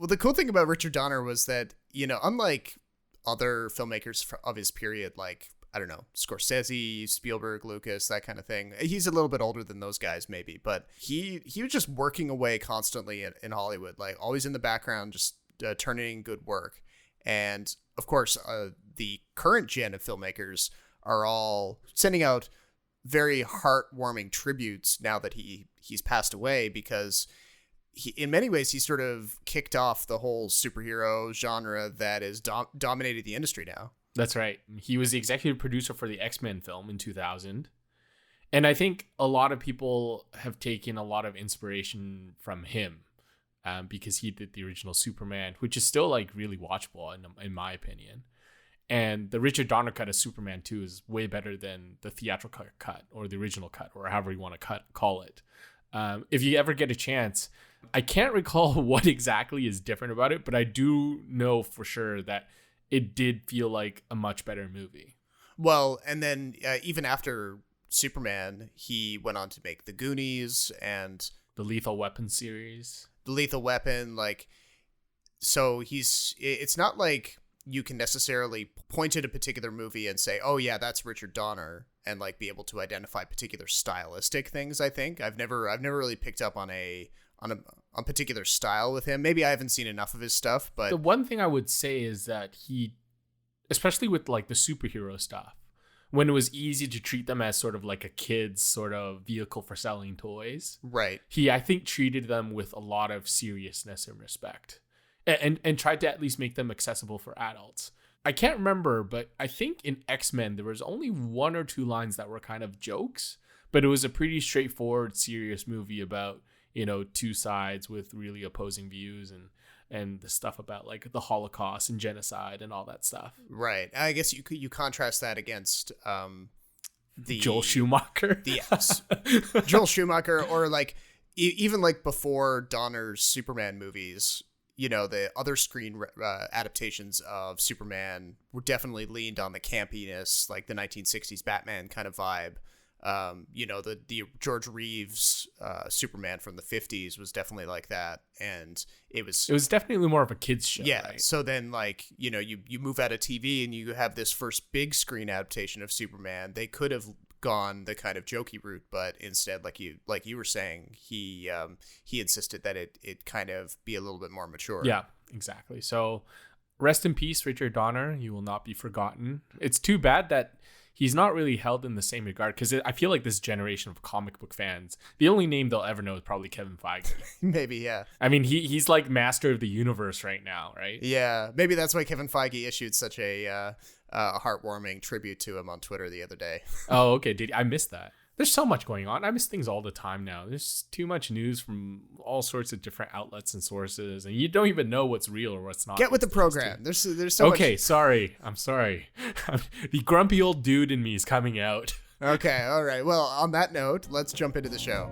Well, the cool thing about Richard Donner was that, unlike other filmmakers of his period, like, I don't know, Scorsese, Spielberg, Lucas, that kind of thing. He's a little bit older than those guys, maybe, but he was just working away constantly in Hollywood, like always in the background, just turning in good work. And of course, the current gen of filmmakers are all sending out very heartwarming tributes now that he's passed away, because in many ways he sort of kicked off the whole superhero genre that is dominated the industry now. That's right. He was the executive producer for the X-Men film in 2000. And I think a lot of people have taken a lot of inspiration from him because he did the original Superman, which is still like really watchable in my opinion. And the Richard Donner cut of Superman 2 is way better than the theatrical cut or the original cut, or however you want to call it. If you ever get a chance, I can't recall what exactly is different about it, but I do know for sure that it did feel like a much better movie. Well, and then even after Superman, he went on to make The Goonies and the Lethal Weapon series. The Lethal Weapon, like, so it's not like you can necessarily point at a particular movie and say, oh yeah, that's Richard Donner, and like be able to identify particular stylistic things. I think I've never really picked up on a particular style with him. Maybe I haven't seen enough of his stuff, but the one thing I would say is that he, especially with like the superhero stuff, when it was easy to treat them as sort of like a kid's sort of vehicle for selling toys, right? He, I think, treated them with a lot of seriousness and respect, and tried to at least make them accessible for adults. I can't remember, but I think in X-Men there was only one or two lines that were kind of jokes, but it was a pretty straightforward, serious movie about, two sides with really opposing views and the stuff about like the Holocaust and genocide and all that stuff. Right. I guess you contrast that against the Joel Schumacher. Joel Schumacher, or like even like before Donner's Superman movies, the other screen adaptations of Superman were definitely leaned on the campiness, like the 1960s Batman kind of vibe. The George Reeves Superman from the 50s was definitely like that, and it was definitely more of a kids show. Yeah, right? So then like you move out of TV and you have this first big screen adaptation of Superman. They could have gone the kind of jokey route, but instead, like you were saying, he insisted that it kind of be a little bit more mature. Yeah, exactly. So rest in peace, Richard Donner. You will not be forgotten. It's too bad that he's not really held in the same regard, because I feel like this generation of comic book fans, the only name they'll ever know is probably Kevin Feige. Maybe, yeah. I mean, he's like master of the universe right now, right? Yeah, maybe that's why Kevin Feige issued such a heartwarming tribute to him on Twitter the other day. Oh, okay. I missed that. There's so much going on. I miss things all the time now. There's too much news from all sorts of different outlets and sources, and you don't even know what's real or what's not. Get with the program. There's so much. Okay, sorry. I'm sorry. The grumpy old dude in me is coming out. Okay, all right. Well, on that note, let's jump into the show.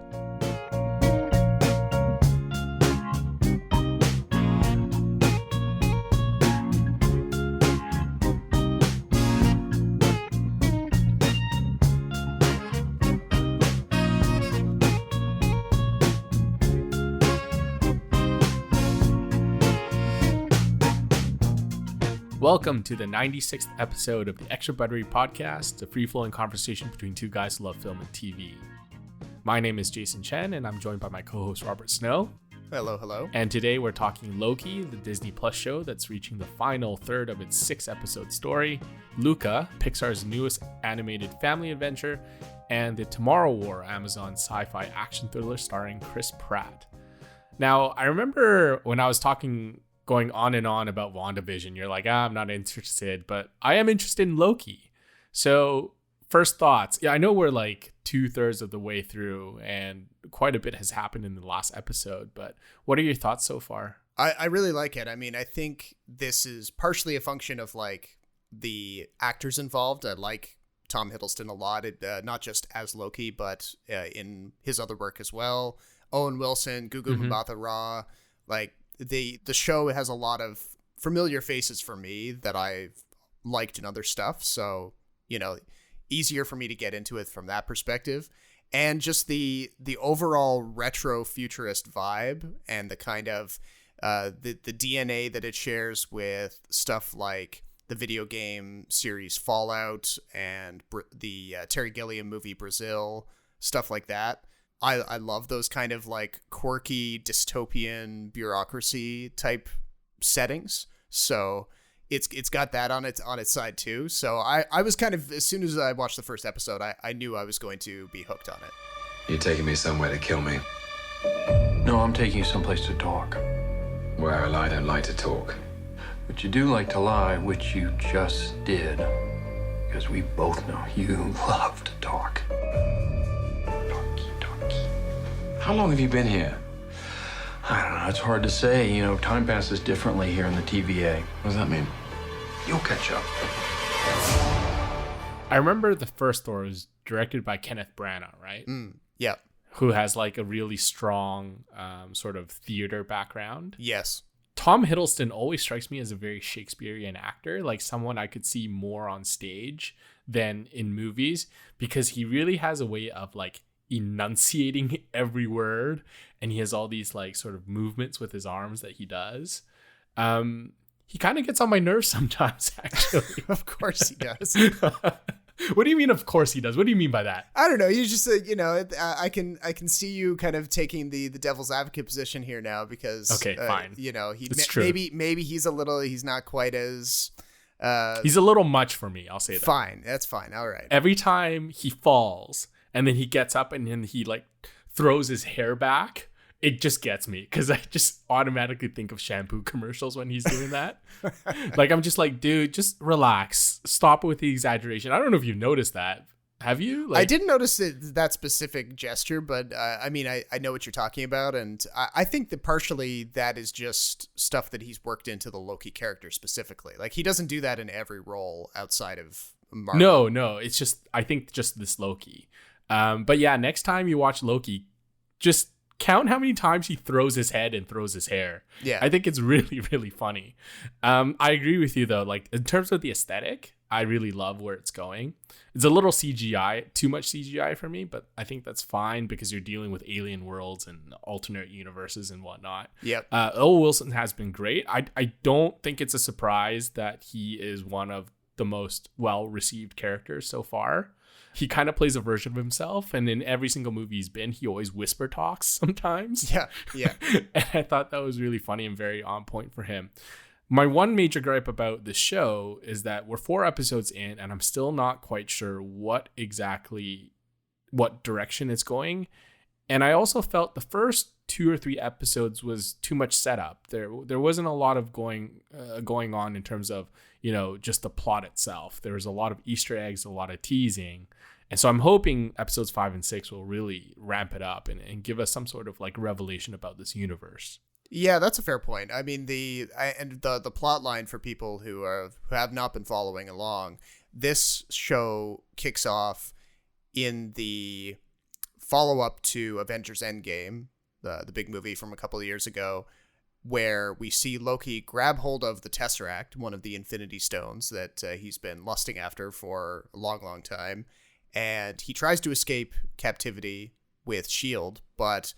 Welcome to the 96th episode of the Extra Buttery podcast, a free-flowing conversation between two guys who love film and TV. My name is Jason Chen, and I'm joined by my co-host Robert Snow. Hello, hello. And today we're talking Loki, the Disney Plus show that's reaching the final third of its 6-episode story, Luca, Pixar's newest animated family adventure, and the Tomorrow War, Amazon's sci-fi action thriller starring Chris Pratt. Now, I remember when I was going on and on about WandaVision, you're like, I'm not interested, but I am interested in Loki. So first thoughts. Yeah, I know we're like 2/3 of the way through and quite a bit has happened in the last episode, but what are your thoughts so far? I really like it. I mean, I think this is partially a function of like the actors involved. I like Tom Hiddleston a lot, not just as Loki, but in his other work as well. Owen Wilson, Gugu Mbatha-Raw, like the show has a lot of familiar faces for me that I've liked in other stuff. So, easier for me to get into it from that perspective. And just the overall retro futurist vibe and the kind of the DNA that it shares with stuff like the video game series Fallout and the Terry Gilliam movie Brazil, stuff like that. I love those kind of like quirky dystopian bureaucracy type settings. So it's got that on its side too. So I was kind of, as soon as I watched the first episode, I knew I was going to be hooked on it. You're taking me somewhere to kill me. No, I'm taking you someplace to talk. Well, I don't like to talk. But you do like to lie, which you just did. Because we both know you love to talk. Talky. How long have you been here? I don't know, it's hard to say. You know, time passes differently here in the TVA. What does that mean? You'll catch up. I remember the first Thor was directed by Kenneth Branagh, right? Yeah. Who has like a really strong sort of theater background. Yes. Tom Hiddleston always strikes me as a very Shakespearean actor, like someone I could see more on stage than in movies, because he really has a way of like enunciating every word, and he has all these like sort of movements with his arms that he does. He kind of gets on my nerves sometimes, actually. Of course he does. What do you mean, of course he does? What do you mean by that? I don't know. You just, I can see you kind of taking the devil's advocate position here now, because okay, fine. Maybe he's not quite as. He's a little much for me. I'll say that. Fine, that's fine. All right. Every time he falls and then he gets up and then he like throws his hair back, it just gets me, because I just automatically think of shampoo commercials when he's doing that. Like, I'm just like, dude, just relax. Stop with the exaggeration. I don't know if you've noticed that. Have you? Like, I didn't notice that specific gesture, but I mean, I know what you're talking about. And I think that partially that is just stuff that he's worked into the Loki character specifically. Like, he doesn't do that in every role outside of Marvel. No. It's just, I think just this Loki. But yeah, next time you watch Loki, just count how many times he throws his head and throws his hair. Yeah. I think it's really, really funny. I agree with you though. Like, in terms of the aesthetic, I really love where it's going. It's a little CGI, too much CGI for me, but I think that's fine because you're dealing with alien worlds and alternate universes and whatnot. Yep. Owen Wilson has been great. I don't think it's a surprise that he is one of the most well-received characters so far. He kind of plays a version of himself, and in every single movie he's been, he always whisper talks sometimes. Yeah. And I thought that was really funny and very on point for him. My one major gripe about this show is that we're 4 episodes in, and I'm still not quite sure what direction it's going. And I also felt the first 2 or 3 episodes was too much setup. There wasn't a lot of going on in terms of, just the plot itself. There was a lot of Easter eggs, a lot of teasing. And so I'm hoping episodes 5 and 6 will really ramp it up and give us some sort of like revelation about this universe. Yeah, that's a fair point. I mean, the plot line for people who have not been following along, this show kicks off in the follow-up to Avengers Endgame, the big movie from a couple of years ago, where we see Loki grab hold of the Tesseract, one of the Infinity Stones that he's been lusting after for a long, long time, and he tries to escape captivity with S.H.I.E.L.D., but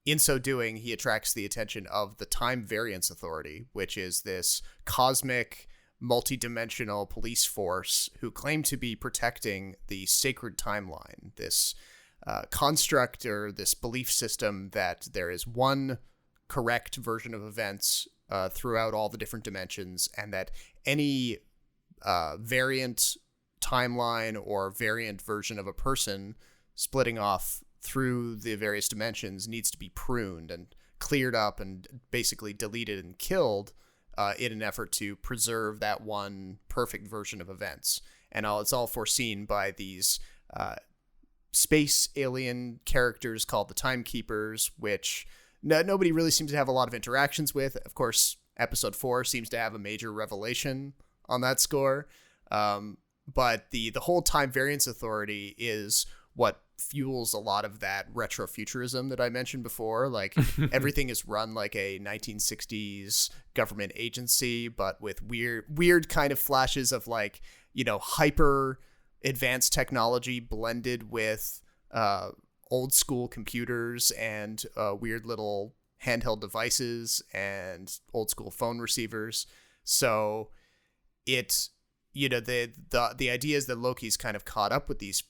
in so doing, he attracts the attention of the Time Variance Authority, which is this cosmic, multi-dimensional police force who claim to be protecting the sacred timeline, this construct or this belief system that there is one correct version of events throughout all the different dimensions, and that any variant timeline or variant version of a person splitting off through the various dimensions needs to be pruned and cleared up and basically deleted and killed in an effort to preserve that one perfect version of events. And it's all foreseen by these space alien characters called the Timekeepers, which nobody really seems to have a lot of interactions with. Of course, episode 4 seems to have a major revelation on that score. But the whole Time Variance Authority is what fuels a lot of that retrofuturism that I mentioned before. Like, everything is run like a 1960s government agency, but with weird kind of flashes of like, hyper advanced technology blended with old school computers and weird little handheld devices and old school phone receivers. So it, the idea is that Loki's kind of caught up with these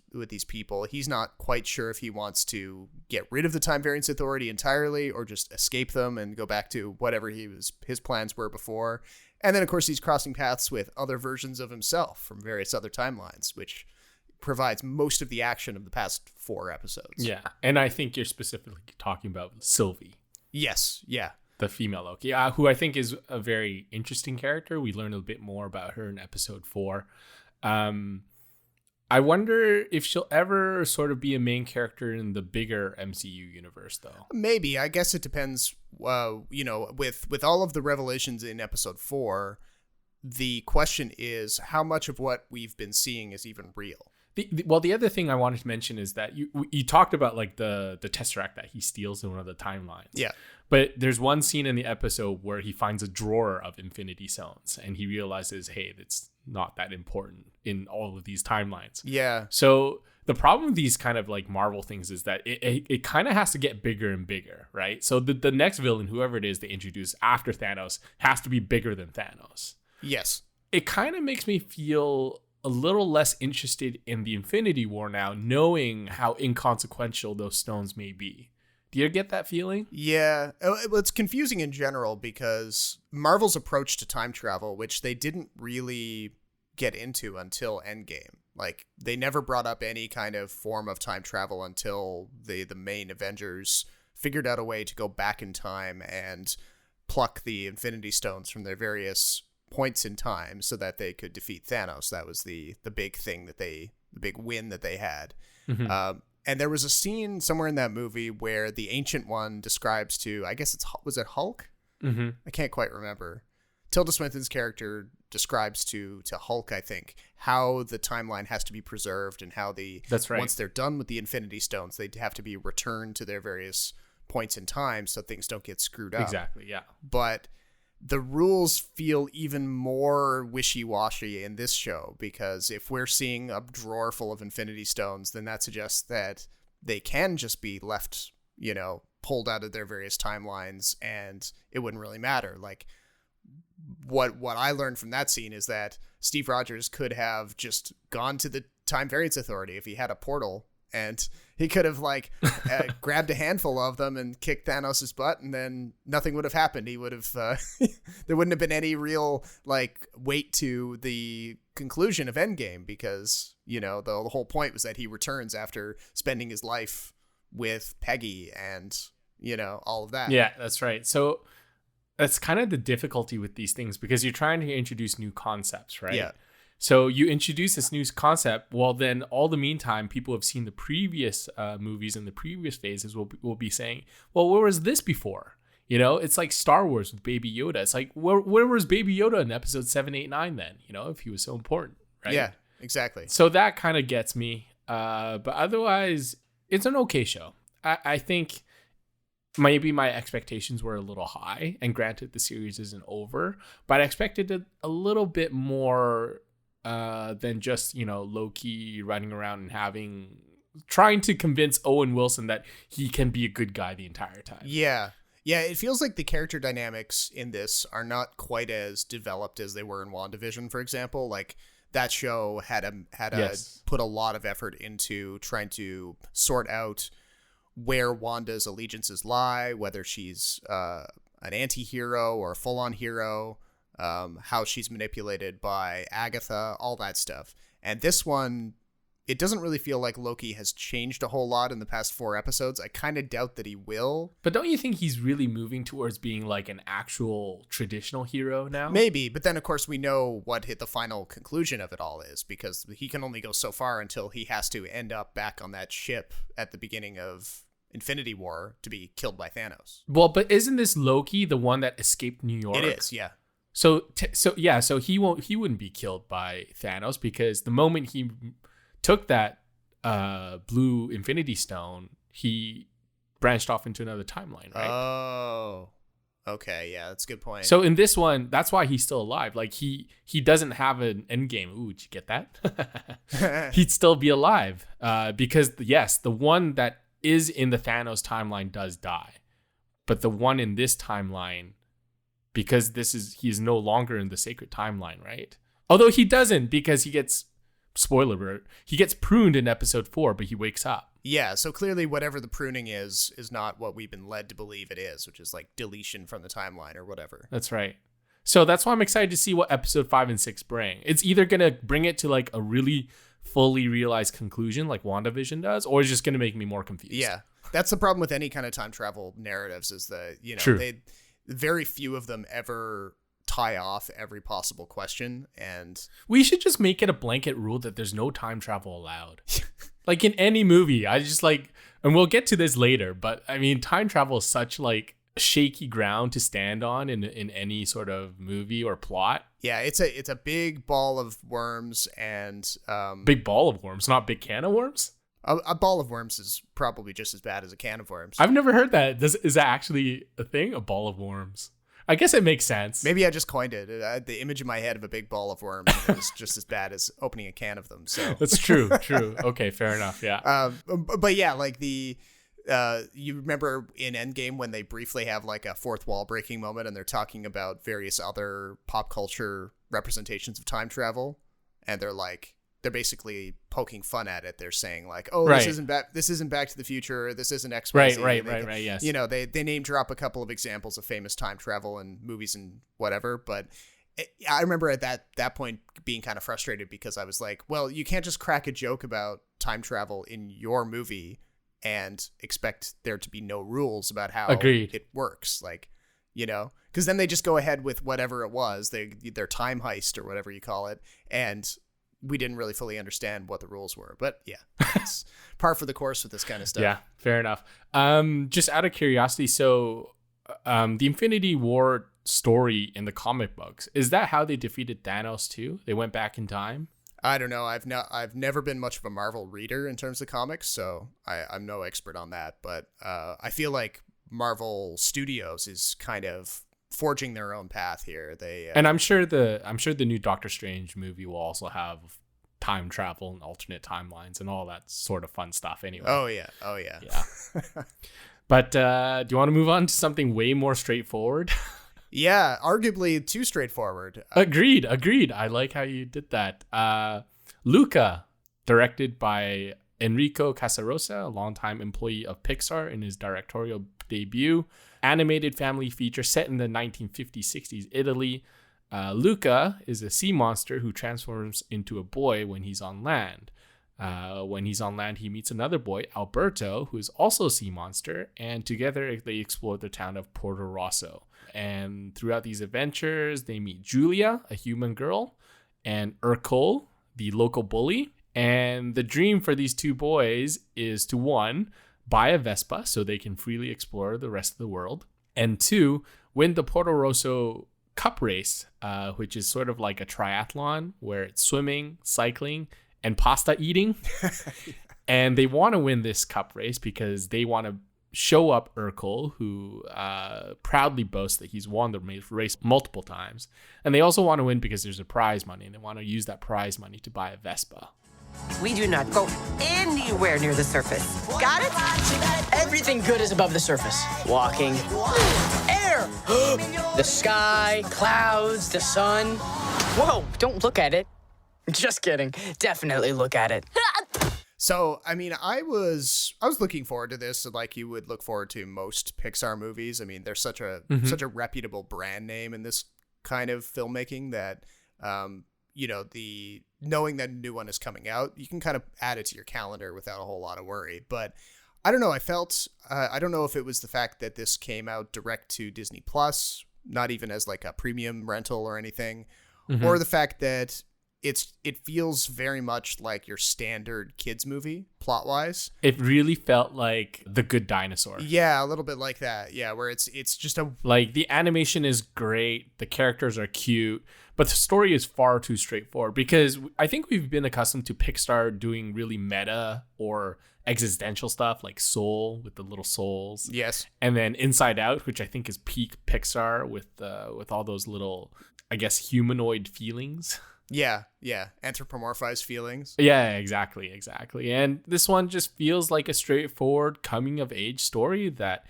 people. He's not quite sure if he wants to get rid of the Time Variance Authority entirely or just escape them and go back to whatever his plans were before. And then, of course, he's crossing paths with other versions of himself from various other timelines, which provides most of the action of the past 4 episodes. Yeah, and I think you're specifically talking about Sylvie. Yes, yeah. The female Loki, who I think is a very interesting character. We learn a bit more about her in episode 4. I wonder if she'll ever sort of be a main character in the bigger MCU universe, though. Maybe. I guess it depends. With all of the revelations in episode 4, the question is how much of what we've been seeing is even real. The other thing I wanted to mention is that you talked about like the Tesseract that he steals in one of the timelines. Yeah. But there's one scene in the episode where he finds a drawer of Infinity Stones and he realizes, hey, that's not that important in all of these timelines. Yeah. So the problem with these kind of like Marvel things is that it kind of has to get bigger and bigger, right? So the next villain, whoever it is they introduce after Thanos, has to be bigger than Thanos. Yes. It kind of makes me feel a little less interested in the Infinity War now, knowing how inconsequential those stones may be. Do you get that feeling? Yeah. It's confusing in general because Marvel's approach to time travel, which they didn't really get into until Endgame. Like, they never brought up any kind of form of time travel until the main Avengers figured out a way to go back in time and pluck the Infinity Stones from their various points in time so that they could defeat Thanos. That was the big thing the big win that they had. Mm-hmm. And there was a scene somewhere in that movie where the Ancient One describes to, I guess was it Hulk? Mm-hmm. I can't quite remember. Tilda Swinton's character describes to Hulk, I think, how the timeline has to be preserved and how That's right. once they're done with the Infinity Stones, they have to be returned to their various points in time so things don't get screwed up. Exactly, yeah. But the rules feel even more wishy-washy in this show because if we're seeing a drawer full of Infinity Stones, then that suggests that they can just be left, pulled out of their various timelines and it wouldn't really matter. Like, what I learned from that scene is that Steve Rogers could have just gone to the Time Variance Authority if he had a portal, and he could have grabbed a handful of them and kicked Thanos' butt, and then nothing would have happened. He would have there wouldn't have been any real weight to the conclusion of Endgame because the whole point was that he returns after spending his life with Peggy and all of that. Yeah, that's right. So that's kind of the difficulty with these things because you're trying to introduce new concepts, right? Yeah. So you introduce this new concept. Well, then all the meantime, people have seen the previous movies and the previous phases will be saying, well, where was this before? It's like Star Wars with Baby Yoda. It's like, where was Baby Yoda in episode 7, 8, 9 then? If he was so important, right? Yeah, exactly. So that kind of gets me. But otherwise, it's an okay show. I think maybe my expectations were a little high. And granted, the series isn't over. But I expected a little bit more than just Loki running around and trying to convince Owen Wilson that he can be a good guy the entire time. Yeah it feels like the character dynamics in this are not quite as developed as they were in WandaVision, for example. Like, that show had Yes. put a lot of effort into trying to sort out where Wanda's allegiances lie, whether she's an anti-hero or a full-on hero, how she's manipulated by Agatha, all that stuff. And this one, it doesn't really feel like Loki has changed a whole lot in the past 4 episodes. I kind of doubt that he will. But don't you think he's really moving towards being like an actual traditional hero now? Maybe, but then of course we know what the final conclusion of it all is because he can only go so far until he has to end up back on that ship at the beginning of Infinity War to be killed by Thanos. Well, but isn't this Loki the one that escaped New York? It is, yeah. So he wouldn't be killed by Thanos because the moment he took that blue Infinity Stone, he branched off into another timeline, right? Oh, okay, yeah, that's a good point. So in this one, that's why he's still alive. Like he doesn't have an end game. Ooh, did you get that? He'd still be alive because yes, the one that is in the Thanos timeline does die. But the one in this timeline, because he's no longer in the sacred timeline, right? Although he doesn't, because he gets, spoiler alert, he gets pruned in episode 4, but he wakes up. Yeah, so clearly whatever the pruning is not what we've been led to believe it is, which is like deletion from the timeline or whatever. That's right. So that's why I'm excited to see what episode 5 and 6 bring. It's either going to bring it to like a really fully realized conclusion like WandaVision does, or it's just going to make me more confused. Yeah, that's the problem with any kind of time travel narratives is that, True. Very few of them ever tie off every possible question. And we should just make it a blanket rule that there's no time travel allowed. Like in any movie, I just like, and we'll get to this later, but I mean, time travel is such like shaky ground to stand on in any sort of movie or plot. Yeah, it's a big ball of worms and big ball of worms, not big can of worms. A ball of worms is probably just as bad as a can of worms. I've never heard that. Is that actually a thing? A ball of worms? I guess it makes sense. Maybe I just coined it. I had the image in my head of a big ball of worms, and it was just as bad as opening a can of them. So that's true. Okay, fair enough. Yeah. But yeah, like you remember in Endgame when they briefly have like a fourth wall breaking moment, and they're talking about various other pop culture representations of time travel, and they're basically poking fun at it. They're saying like, "Oh, right. This isn't Back to the Future. This isn't X-Men." Right. Yes. They name drop a couple of examples of famous time travel in movies and whatever. But I remember at that point being kind of frustrated because I was like, "Well, you can't just crack a joke about time travel in your movie and expect there to be no rules about how it works." Like, because then they just go ahead with whatever it was, their time heist or whatever you call it, and we didn't really fully understand what the rules were. But yeah, it's par for the course with this kind of stuff. Yeah, fair enough. Just out of curiosity, so the Infinity War story in the comic books, is that how they defeated Thanos too? They went back in time? I don't know. I've never been much of a Marvel reader in terms of comics, so I'm no expert on that. But I feel like Marvel Studios is kind of forging their own path here. And I'm sure the new Doctor Strange movie will also have time travel and alternate timelines and all that sort of fun stuff anyway. Oh yeah. But do you want to move on to something way more straightforward? Yeah, arguably too straightforward. Agreed. I like how you did that. Luca, directed by Enrico Casarosa, a longtime employee of Pixar, in his directorial debut. Animated family feature set in the 1950s-60s Italy. Luca is a sea monster who transforms into a boy when he's on land. When he's on land, he meets another boy, Alberto, who is also a sea monster, and together they explore the town of Porto Rosso. And throughout these adventures, they meet Julia, a human girl, and Urkel, the local bully. And the dream for these two boys is to, 1, buy a Vespa so they can freely explore the rest of the world, and 2, win the Porto Rosso Cup race, which is sort of like a triathlon where it's swimming, cycling, and pasta eating. And they want to win this cup race because they want to show up Urkel, who proudly boasts that he's won the race multiple times. And they also want to win because there's a prize money, and they want to use that prize money to buy a Vespa. We do not go anywhere near the surface. Got it? Everything good is above the surface. Walking. Air! The sky, clouds, the sun. Whoa, don't look at it. Just kidding. Definitely look at it. So, I mean, I was looking forward to this like you would look forward to most Pixar movies. I mean, there's such a reputable brand name in this kind of filmmaking that the knowing that a new one is coming out, you can kind of add it to your calendar without a whole lot of worry. But I don't know. I felt I don't know if it was the fact that this came out direct to Disney Plus, not even as like a premium rental or anything, or the fact that it feels very much like your standard kids movie plot wise. It really felt like The Good Dinosaur. Yeah, a little bit like that. Yeah, where it's just like the animation is great, the characters are cute, but the story is far too straightforward because I think we've been accustomed to Pixar doing really meta or existential stuff like Soul with the little souls. Yes. And then Inside Out, which I think is peak Pixar with all those little, I guess, humanoid feelings. Yeah. Anthropomorphized feelings. Yeah, exactly. And this one just feels like a straightforward coming of age story that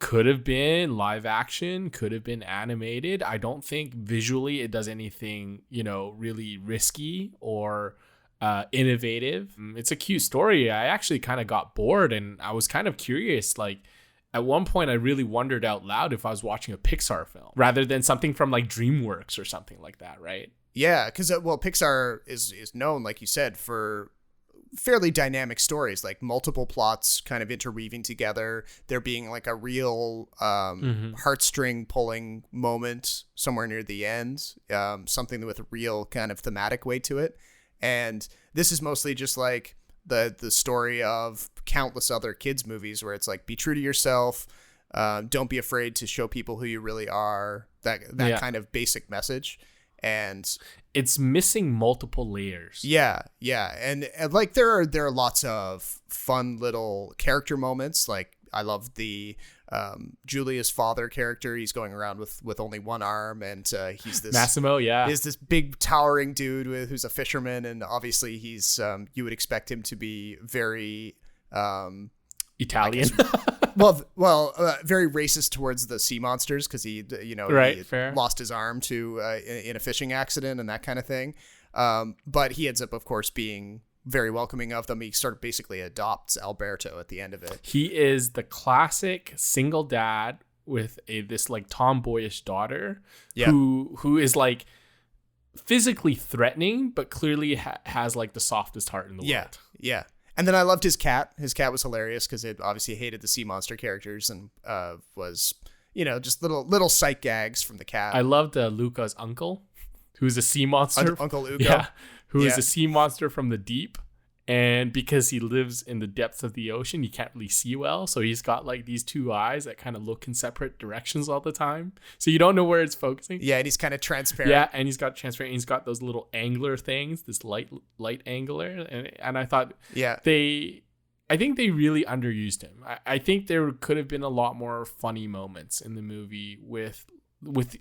Could have been live action, could have been animated. I don't think visually it does anything, really risky or innovative. It's a cute story. I actually kind of got bored, and I was kind of curious. Like, at one point, I really wondered out loud if I was watching a Pixar film rather than something from like DreamWorks or something like that, right? Yeah, because Pixar is known, like you said, for fairly dynamic stories, like multiple plots kind of interweaving together, there being like a real heartstring pulling moment somewhere near the end, something with a real kind of thematic weight to it. And this is mostly just like the story of countless other kids movies where it's like, be true to yourself, don't be afraid to show people who you really are, that kind of basic message. And it's missing multiple layers. Yeah. And like there are lots of fun little character moments. Like I love the Julia's father character. He's going around with only one arm, and he's this Massimo, is this big towering dude who's a fisherman, and obviously he's you would expect him to be very Italian. Very racist towards the sea monsters because he lost his arm to in a fishing accident and that kind of thing. But he ends up, of course, being very welcoming of them. He sort of basically adopts Alberto at the end of it. He is the classic single dad with this like tomboyish daughter who is like physically threatening, but clearly has like the softest heart in the world. Yeah. And then I loved his cat. His cat was hilarious because it obviously hated the sea monster characters and was, just little sight gags from the cat. I loved Luca's uncle, who's a sea monster. Uncle Ugo. Yeah, who is a sea monster from the deep. And because he lives in the depths of the ocean, he can't really see well. So he's got like these two eyes that kind of look in separate directions all the time. So you don't know where it's focusing. Yeah, and he's kind of transparent. Yeah, and he's got transparent. And he's got those little angler things, this light angler. And I thought, I think they really underused him. I think there could have been a lot more funny moments in the movie with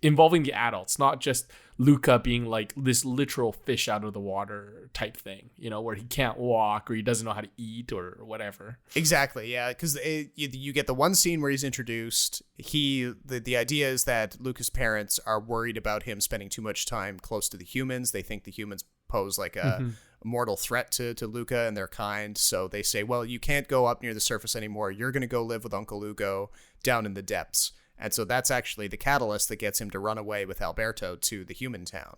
involving the adults, not just Luca being like this literal fish out of the water type thing, where he can't walk or he doesn't know how to eat or whatever. Exactly, yeah, because you get the one scene where he's introduced. The idea is that Luca's parents are worried about him spending too much time close to the humans. They think the humans pose like a mortal threat to Luca and their kind. So they say, well, you can't go up near the surface anymore. You're going to go live with Uncle Ugo down in the depths. And so that's actually the catalyst that gets him to run away with Alberto to the human town.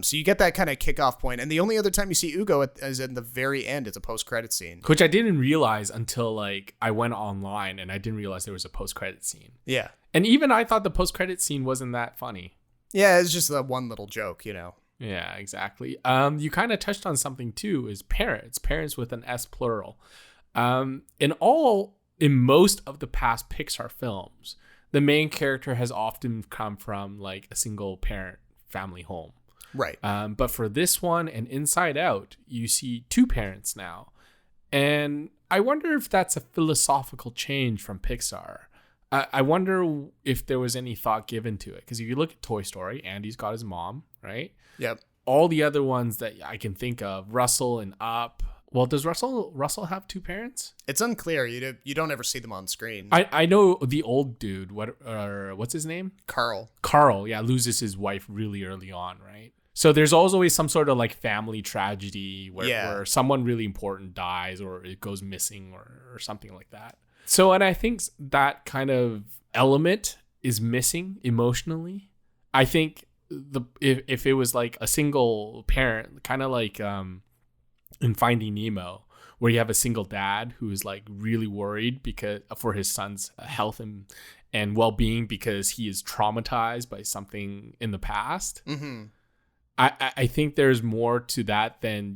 So you get that kind of kickoff point. And the only other time you see Ugo is in the very end. It's a post-credit scene. Which I didn't realize until like I went online and I didn't realize there was a post-credit scene. Yeah. And even I thought the post-credit scene wasn't that funny. Yeah, it's just that one little joke, Yeah, exactly. You kind of touched on something too, is parents with an S plural. In most of the past Pixar films, the main character has often come from like a single parent family home. Right. But for this one and Inside Out, you see two parents now. And I wonder if that's a philosophical change from Pixar. I wonder if there was any thought given to it. Because if you look at Toy Story, Andy's got his mom, right? Yep. All the other ones that I can think of, Russell and Up. Well, does Russell have two parents? It's unclear. You don't ever see them on screen. I know the old dude. What's his name? Carl, yeah, loses his wife really early on, right? So there's always some sort of like family tragedy where someone really important dies or it goes missing or something like that. So, and I think that kind of element is missing emotionally. I think if it was like a single parent, kind of like in Finding Nemo, where you have a single dad who is like really worried for his son's health and well-being because he is traumatized by something in the past. Mm-hmm. I think there's more to that than,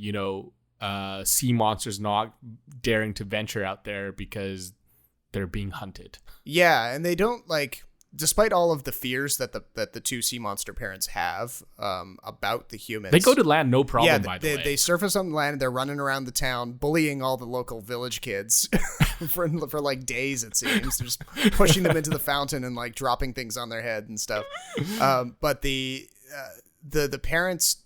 sea monsters not daring to venture out there because they're being hunted. Yeah, and they don't despite all of the fears that the two sea monster parents have about the humans. They go to land no problem, by the way. They surface on land, they're running around the town, bullying all the local village kids for like days, it seems. They're just pushing them into the fountain and like dropping things on their head and stuff. But the parents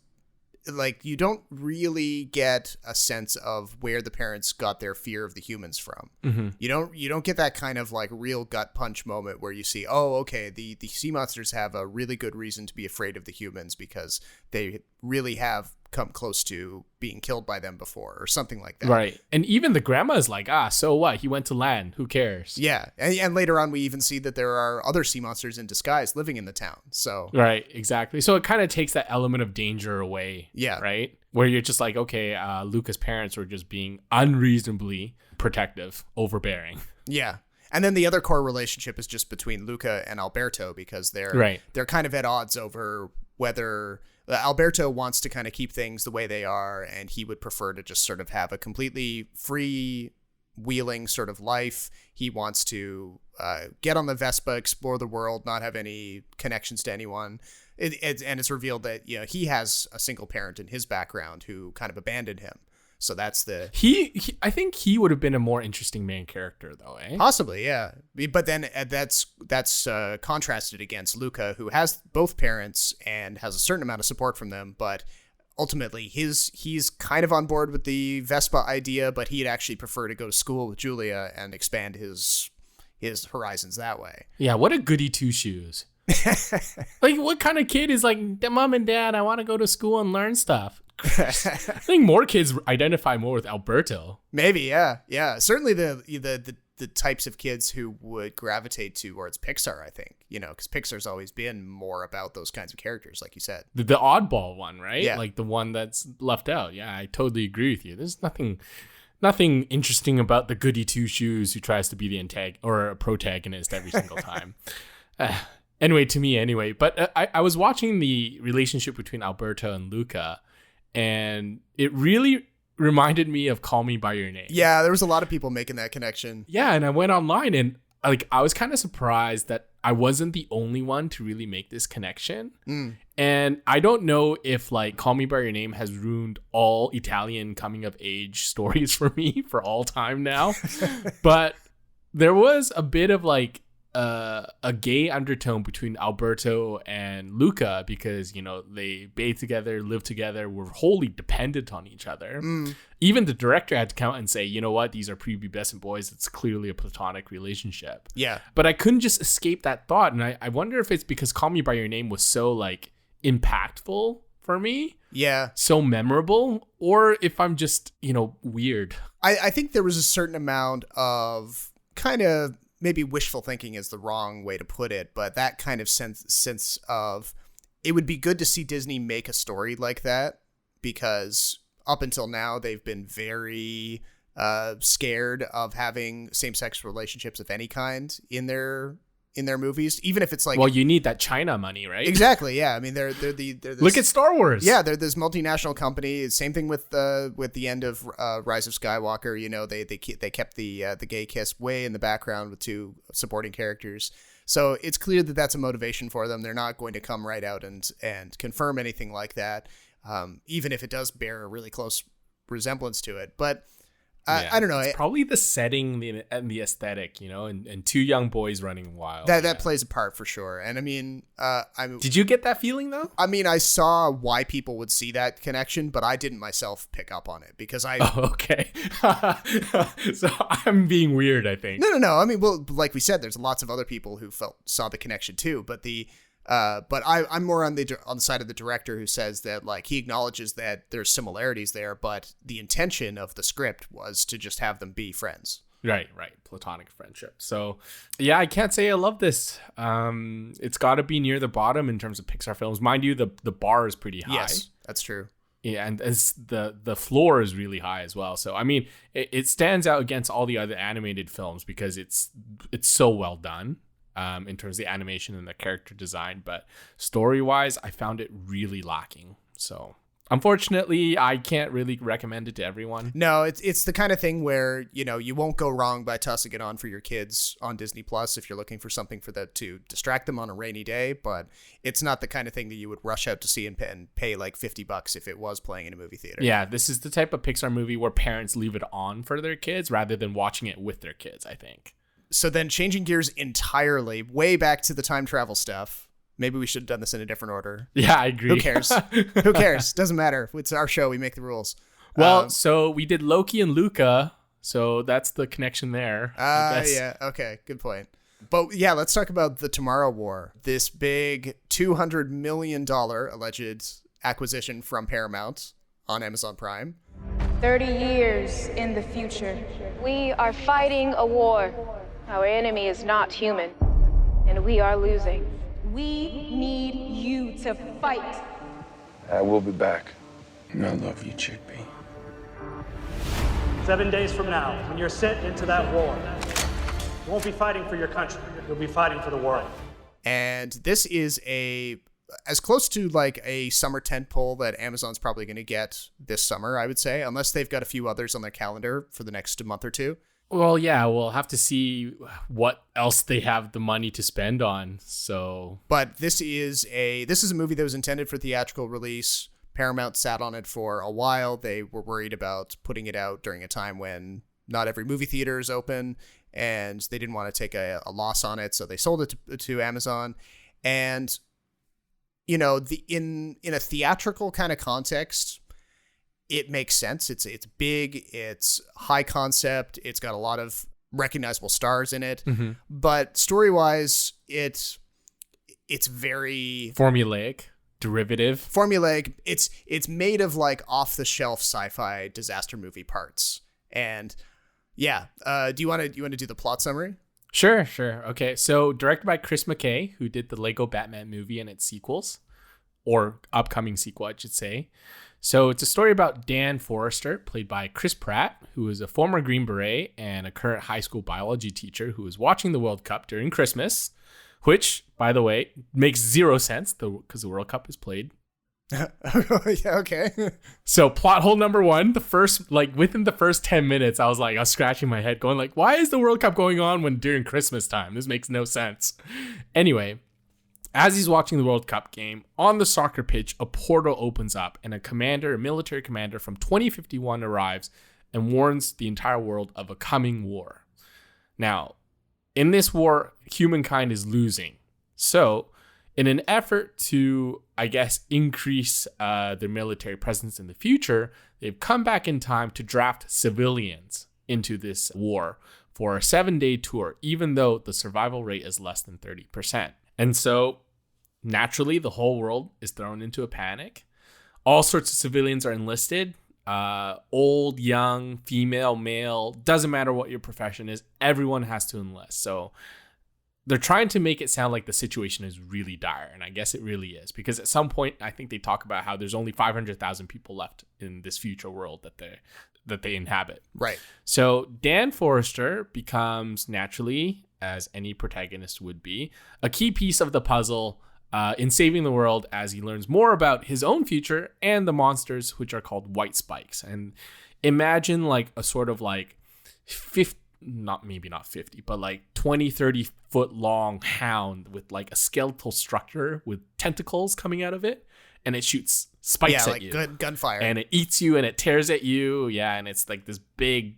like you don't really get a sense of where the parents got their fear of the humans from. You don't get that kind of like real gut punch moment where you see, oh, okay, the sea monsters have a really good reason to be afraid of the humans because they really have come close to being killed by them before or something like that. Right. And even the grandma is like, so what? He went to land. Who cares? Yeah. And later on, we even see that there are other sea monsters in disguise living in the town. So right. Exactly. So it kind of takes that element of danger away. Yeah. Right. Where you're just like, okay, Luca's parents were just being unreasonably protective, overbearing. Yeah. And then the other core relationship is just between Luca and Alberto because they're kind of at odds over whether Alberto wants to kind of keep things the way they are, and he would prefer to just sort of have a completely free-wheeling sort of life. He wants to get on the Vespa, explore the world, not have any connections to anyone. And it's revealed that he has a single parent in his background who kind of abandoned him. So that's the I think he would have been a more interesting main character though, eh? Possibly, yeah. But then that's contrasted against Luca, who has both parents and has a certain amount of support from them, but ultimately he's kind of on board with the Vespa idea, but he'd actually prefer to go to school with Julia and expand his horizons that way. Yeah, what a goody two shoes. Like, what kind of kid is like, Mom and Dad, I want to go to school and learn stuff? I think more kids identify more with Alberto. Maybe, yeah. Certainly the types of kids who would gravitate towards Pixar, I think, because Pixar's always been more about those kinds of characters, like you said. The oddball one, right? Yeah. Like the one that's left out. Yeah, I totally agree with you. There's nothing interesting about the goody two shoes who tries to be the or a protagonist every single time. Anyway, to me anyway. But I was watching the relationship between Alberto and Luca, and it really reminded me of Call Me By Your Name. Yeah, there was a lot of people making that connection. Yeah, and I went online and I was kind of surprised that I wasn't the only one to really make this connection. And I don't know if Call Me By Your Name has ruined all Italian coming of age stories for me for all time now. But there was a bit of a gay undertone between Alberto and Luca because, they bathe together, live together, were wholly dependent on each other. Even the director had to come out and say, you know what, these are prepubescent boys. It's clearly a platonic relationship. Yeah. But I couldn't just escape that thought. And I wonder if it's because Call Me By Your Name was so impactful for me. Yeah. So memorable, or if I'm just, weird. I think there was a certain amount of kind of, maybe wishful thinking is the wrong way to put it, but that kind of sense of it would be good to see Disney make a story like that, because up until now they've been very scared of having same-sex relationships of any kind in their movies, even if it's well, you need that China money, right? Exactly. Yeah. I mean, they're this, look at Star Wars. Yeah, they're this multinational company. Same thing with the end of Rise of Skywalker. They kept the gay kiss way in the background with two supporting characters. So it's clear that that's a motivation for them. They're not going to come right out and confirm anything like that, even if it does bear a really close resemblance to it. But I don't know. It's probably the setting and the aesthetic, and two young boys running wild. That plays a part for sure. And I mean, did you get that feeling though? I mean, I saw why people would see that connection, but I didn't myself pick up on it because Oh, okay. So I'm being weird, I think. No. I mean, well, like we said, there's lots of other people who saw the connection too, but but I'm more on the side of the director who says that he acknowledges that there's similarities there, but the intention of the script was to just have them be friends. Right. Platonic friendship. So yeah, I can't say I love this. It's got to be near the bottom in terms of Pixar films. Mind you, the bar is pretty high. Yes, that's true. Yeah, and the floor is really high as well. So I mean, it stands out against all the other animated films because it's so well done. In terms of the animation and the character design, but story-wise, I found it really lacking. So, unfortunately, I can't really recommend it to everyone. No, it's the kind of thing where you won't go wrong by tossing it on for your kids on Disney Plus if you're looking for something for that to distract them on a rainy day. But it's not the kind of thing that you would rush out to see and pay $50 if it was playing in a movie theater. Yeah, this is the type of Pixar movie where parents leave it on for their kids rather than watching it with their kids, I think. So then changing gears entirely, way back to the time travel stuff, Maybe we should have done this in a different order. Yeah, I agree. Who cares? Who cares? Doesn't matter. It's our show. We make the rules. Well, so we did Loki and Luca, so that's the connection there. I guess. Yeah. Okay. Good point. But yeah, let's talk about the Tomorrow War. This big $200 million alleged acquisition from Paramount on Amazon Prime. 30 years in the future. We are fighting a war. Our enemy is not human, and we are losing. We need you to fight. I will be back. I love you, Chickpea. 7 days from now, when you're sent into that war, you won't be fighting for your country. You'll be fighting for the world. And this is as close to like a summer tentpole that Amazon's probably going to get this summer, I would say, unless they've got a few others on their calendar for the next month or two. Well, yeah, we'll have to see what else they have the money to spend on. So, but this is a movie that was intended for theatrical release. Paramount sat on it for a while. They were worried about putting it out during a time when not every movie theater is open, and they didn't want to take a loss on it, so they sold it to Amazon. And you know, in a theatrical kind of context, it makes sense. It's big, it's high concept, it's got a lot of recognizable stars in it. Mm-hmm. But story-wise, it's very formulaic, derivative. Formulaic. It's made of like off-the-shelf sci-fi disaster movie parts. And yeah, do you want to do the plot summary? Sure. Okay, so directed by Chris McKay, who did the Lego Batman movie and its sequels, or upcoming sequel, I should say. So it's a story about Dan Forrester, played by Chris Pratt, who is a former Green Beret and a current high school biology teacher who is watching the World Cup during Christmas, which, by the way, makes zero sense because the World Cup is played. Yeah, okay. So plot hole number one, within the first 10 minutes, I was scratching my head going like, why is the World Cup going on during Christmas time? This makes no sense. Anyway, as he's watching the World Cup game, on the soccer pitch, a portal opens up and a military commander from 2051 arrives and warns the entire world of a coming war. Now, in this war, humankind is losing. So, in an effort to, I guess, increase their military presence in the future, they've come back in time to draft civilians into this war for a 7-day tour, even though the survival rate is less than 30%. And so, naturally, the whole world is thrown into a panic. All sorts of civilians are enlisted. Old, young, female, male, doesn't matter what your profession is. Everyone has to enlist. So they're trying to make it sound like the situation is really dire. And I guess it really is. Because at some point, I think they talk about how there's only 500,000 people left in this future world that they inhabit. Right. So Dan Forrester becomes naturally, as any protagonist would be, a key piece of the puzzle in saving the world as he learns more about his own future and the monsters, which are called white spikes. And imagine like a sort of like 20, 30 foot long hound with like a skeletal structure with tentacles coming out of it. And it shoots spikes at you. Good gunfire. And it eats you and it tears at you. Yeah. And it's like this big,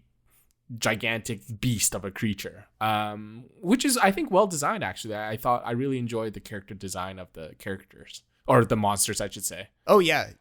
gigantic beast of a creature, which is, I think, well designed, actually. I really enjoyed the character design of the characters, or the monsters, I should say. Oh, yeah.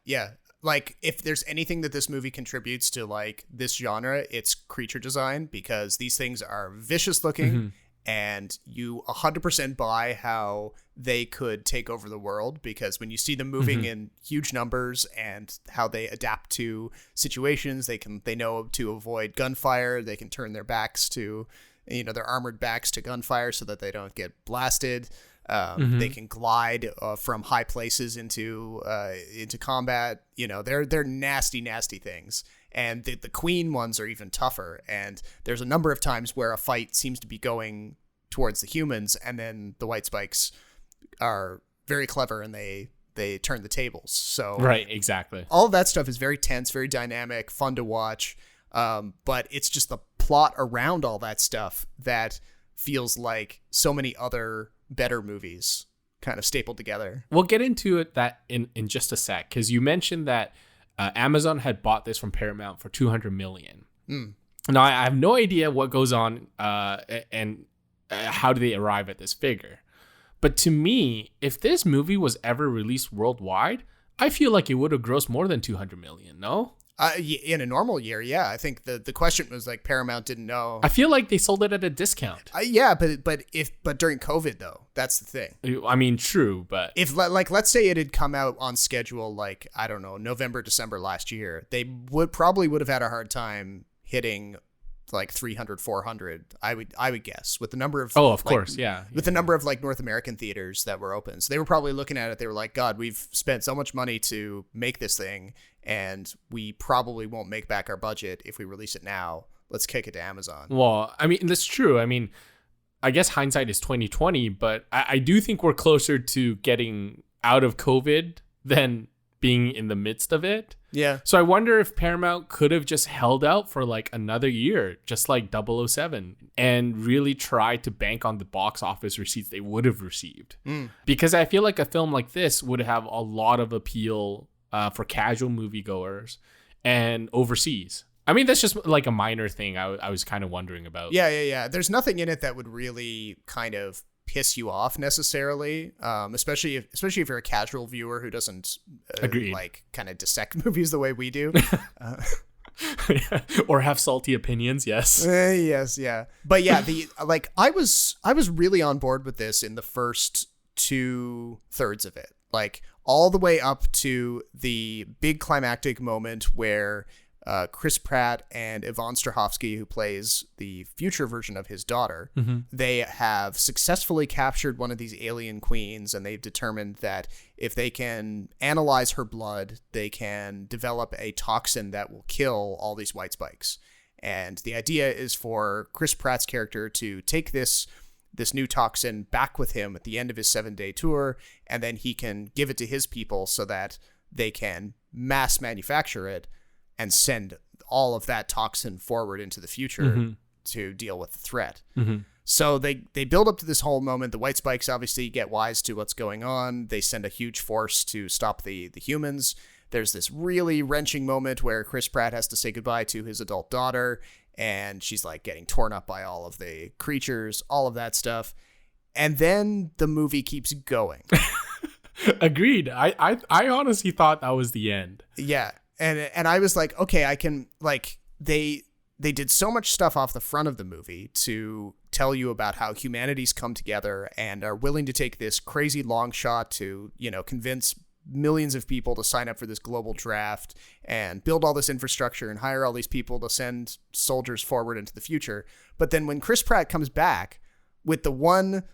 Like, if there's anything that this movie contributes to, like, this genre, it's creature design, because these things are vicious looking, Mm-hmm. and you 100% buy how they could take over the world, because when you see them moving Mm-hmm. in huge numbers and how they adapt to situations, they know to avoid gunfire, they can turn their backs to, their armored backs to gunfire so that they don't get blasted. They can glide from high places into combat. They're nasty, nasty things. And the queen ones are even tougher. And there's a number of times where a fight seems to be going towards the humans, and then the white spikes are very clever and they turn the tables. So right, exactly. All of that stuff is very tense, very dynamic, fun to watch. But it's just the plot around all that stuff that feels like so many other better movies kind of stapled together. We'll get into it in just a sec, because you mentioned that Amazon had bought this from Paramount for $200 million. Now, I have no idea what goes on and how do they arrive at this figure. But to me, if this movie was ever released worldwide, I feel like it would have grossed more than 200 million, no? In a normal year, yeah. I think the question was like Paramount didn't know. I feel like they sold it at a discount. Yeah, but during COVID though, that's the thing. I mean, true, but if like let's say it had come out on schedule like I don't know November, December last year, they would have had a hard time hitting like 300, 400. I would guess with the number of course, yeah, with the number of like North American theaters that were open. So they were probably looking at it. They were like, God, we've spent so much money to make this thing, and we probably won't make back our budget if we release it now. Let's kick it to Amazon. Well, I mean, that's true. I mean, I guess hindsight is 2020, but I do think we're closer to getting out of COVID than being in the midst of it. Yeah. So I wonder if Paramount could have just held out for like another year, just like 007, and really tried to bank on the box office receipts they would have received. Because I feel like a film like this would have a lot of appeal for casual moviegoers and overseas. I mean, that's just like a minor thing I was kind of wondering about. Yeah. There's nothing in it that would really kind of piss you off necessarily, especially if you're a casual viewer who doesn't like kind of dissect movies the way we do. Or have salty opinions. Yes. Yes. Yeah. But yeah, I was really on board with this in the first 2/3 of it, like all the way up to the big climactic moment where Chris Pratt and Yvonne Strahovski, who plays the future version of his daughter, they have successfully captured one of these alien queens, and they've determined that if they can analyze her blood, they can develop a toxin that will kill all these white spikes. And the idea is for Chris Pratt's character to take this new toxin back with him at the end of his 7-day tour, and then he can give it to his people so that they can mass manufacture it and send all of that toxin forward into the future to deal with the threat. So they build up to this whole moment. The white spikes obviously get wise to what's going on. They send a huge force to stop the humans. There's this really wrenching moment where Chris Pratt has to say goodbye to his adult daughter, and she's like getting torn up by all of the creatures, all of that stuff. And then the movie keeps going. Agreed. I honestly thought that was the end. Yeah. And I was like, okay, I can, like, they did so much stuff off the front of the movie to tell you about how humanity's come together and are willing to take this crazy long shot to, convince millions of people to sign up for this global draft and build all this infrastructure and hire all these people to send soldiers forward into the future. But then when Chris Pratt comes back with the one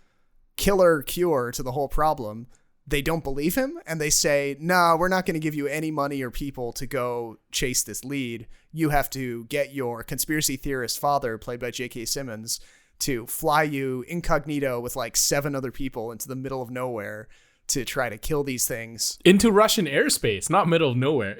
killer cure to the whole problem, they don't believe him, and they say, no, we're not going to give you any money or people to go chase this lead. You have to get your conspiracy theorist father, played by J.K. Simmons, to fly you incognito with like 7 other people into the middle of nowhere to try to kill these things. Into Russian airspace, not middle of nowhere.